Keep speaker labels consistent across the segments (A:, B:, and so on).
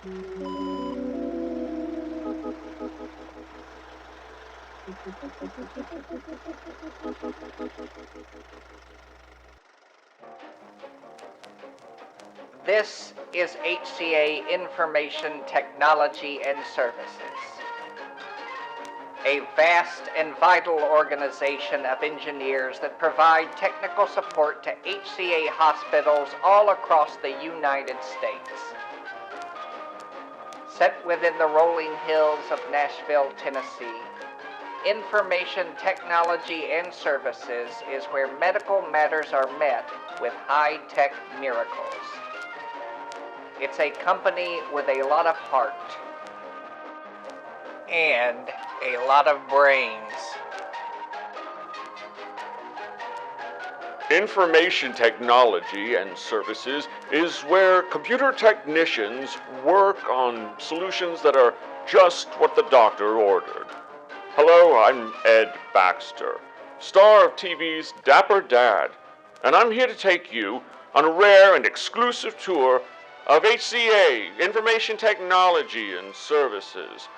A: This is HCA Information Technology and Services, a vast and vital organization of engineers that provide technical support to HCA hospitals all across the United States. Set within the rolling hills of Nashville, Tennessee, Information Technology and Services is where medical matters are met with high-tech miracles. It's a company with a lot of heart and a lot of brains.
B: Information Technology and Services is where computer technicians work on solutions that are just what the doctor ordered. Hello, I'm Ed Baxter, star of TV's Dapper Dad, and I'm here to take you on a rare and exclusive tour of HCA, Information Technology and Services,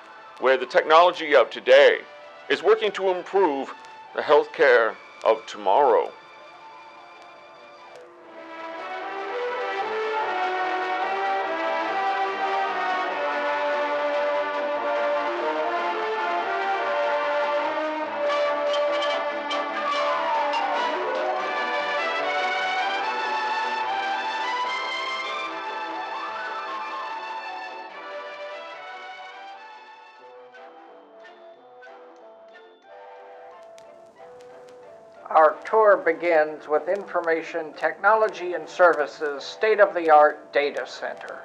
B: where the technology of today is working to improve the healthcare of tomorrow.
A: Our tour begins with Information Technology and Services state-of-the-art data center.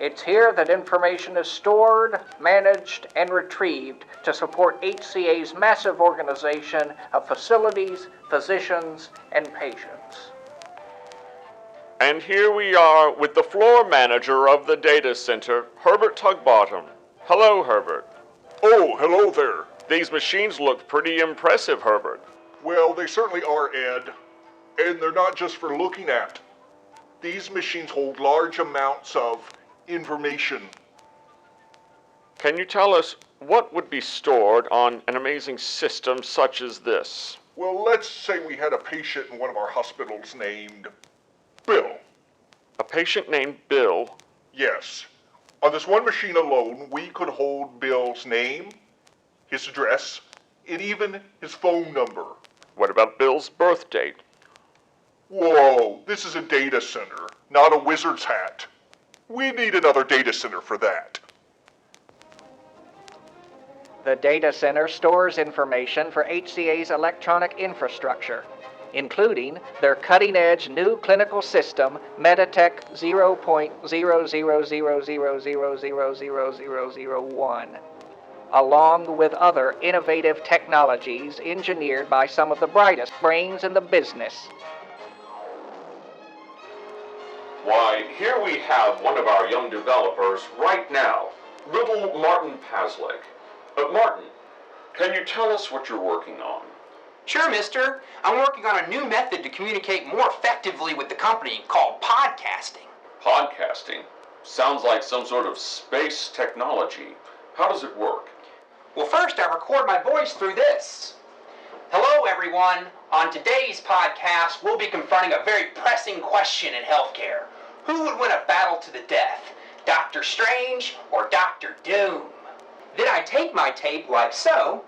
A: It's here that information is stored, managed, and retrieved to support HCA's massive organization of facilities, physicians, and patients.
B: And here we are with the floor manager of the data center, Herbert Tugbottom. Hello, Herbert.
C: Oh, hello there.
B: These machines look pretty impressive, Herbert.
C: Well, they certainly are, Ed. And they're not just for looking at. These machines hold large amounts of information.
B: Can you tell us what would be stored on an amazing system such as this?
C: Well, let's say we had a patient in one of our hospitals named Bill.
B: A patient named Bill?
C: Yes. On this one machine alone, we could hold Bill's name, his address, and even his phone number.
B: What about Bill's birth date?
C: Whoa, this is a data center, not a wizard's hat. We need another data center for that.
A: The data center stores information for HCA's electronic infrastructure, including their cutting-edge new clinical system, Meditech 0.000000000001, along with other innovative technologies engineered by some of the brightest brains in the business.
B: Why, here we have one of our young developers right now, little Martin Paslick. Martin, can you tell us what you're working on?
D: Sure, mister. I'm working on a new method to communicate more effectively with the company called podcasting.
B: Podcasting? Sounds like some sort of space technology. How does it work?
D: Well, first I record my voice through this. Hello, everyone. On today's podcast, we'll be confronting a very pressing question in healthcare. Who would win a battle to the death? Dr. Strange or Dr. Doom? Then I take my tape like so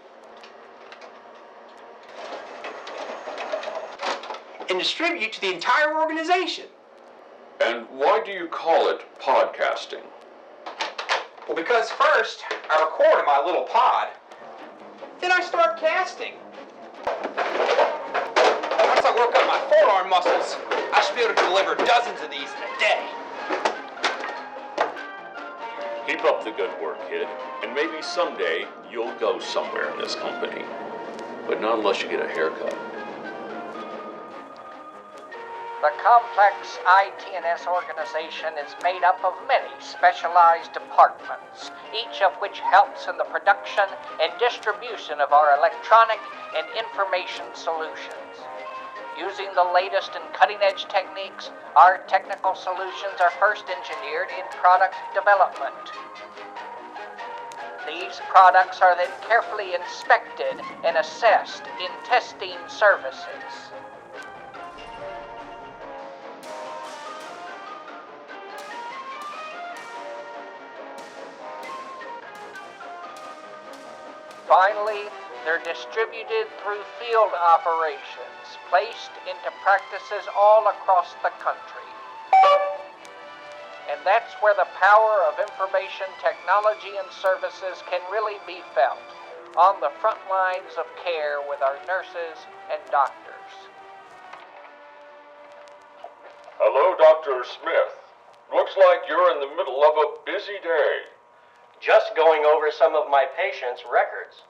D: and distribute to the entire organization.
B: And why do you call it podcasting?
D: Well, because first I record in my little pod, then I start casting. Once I work up my forearm muscles, I should be able to deliver dozens of these in a day.
B: Keep up the good work, kid, and maybe someday you'll go somewhere in this company. But not unless you get a haircut.
A: The complex IT&S organization is made up of many specialized departments, each of which helps in the production and distribution of our electronic and information solutions. Using the latest and cutting-edge techniques, our technical solutions are first engineered in product development. These products are then carefully inspected and assessed in testing services. Finally, they're distributed through field operations, placed into practices all across the country. And that's where the power of information technology and services can really be felt, on the front lines of care with our nurses and doctors.
B: Hello, Dr. Smith. Looks like you're in the middle of a busy day.
E: Just going over some of my patients' records.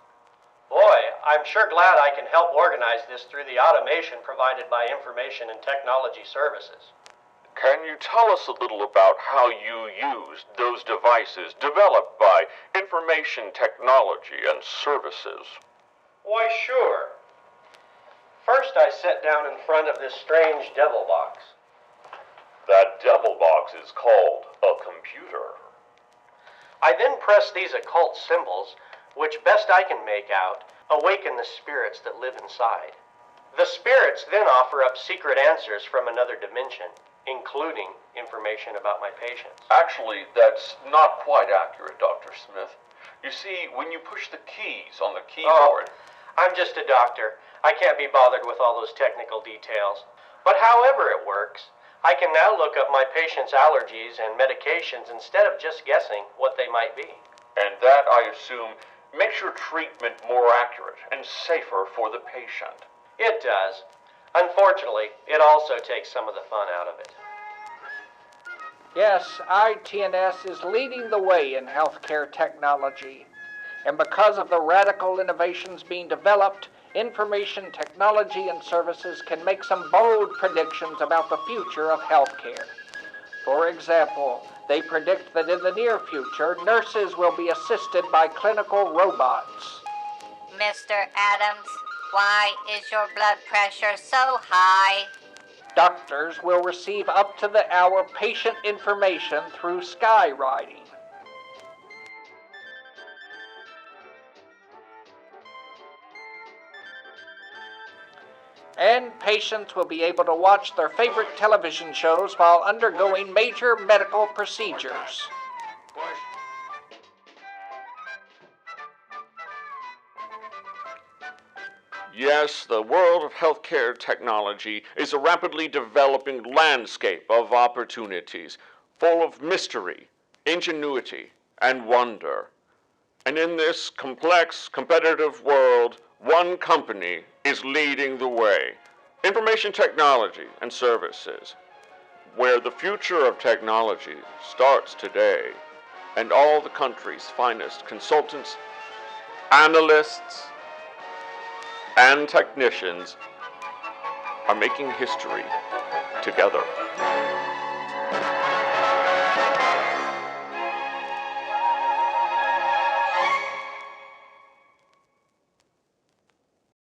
E: Boy, I'm sure glad I can help organize this through the automation provided by Information and Technology Services.
B: Can you tell us a little about how you used those devices developed by Information Technology and Services?
E: Why, sure. First, I sat down in front of this strange devil box.
B: That devil box is called a computer.
E: I then pressed these occult symbols, which best I can make out, awaken the spirits that live inside. The spirits then offer up secret answers from another dimension, including information about my patients.
B: Actually, that's not quite accurate, Dr. Smith. You see, when you push the keys on the keyboard...
E: I'm just a doctor. I can't be bothered with all those technical details. But however it works, I can now look up my patients' allergies and medications instead of just guessing what they might be.
B: And that, I assume, makes your treatment more accurate and safer for the patient.
E: It does. Unfortunately, it also takes some of the fun out of it.
A: Yes, IT&S is leading the way in healthcare technology. And because of the radical innovations being developed, Information Technology and Services can make some bold predictions about the future of healthcare. For example, they predict that in the near future, nurses will be assisted by clinical robots.
F: Mr. Adams, why is your blood pressure so high?
A: Doctors will receive up-to-the-hour patient information through skywriting. And patients will be able to watch their favorite television shows while undergoing major medical procedures.
B: Yes, the world of healthcare technology is a rapidly developing landscape of opportunities, full of mystery, ingenuity, and wonder. And in this complex, competitive world, one company is leading the way: Information Technology and Services, where the future of technology starts today, and all the country's finest consultants, analysts, and technicians are making history together.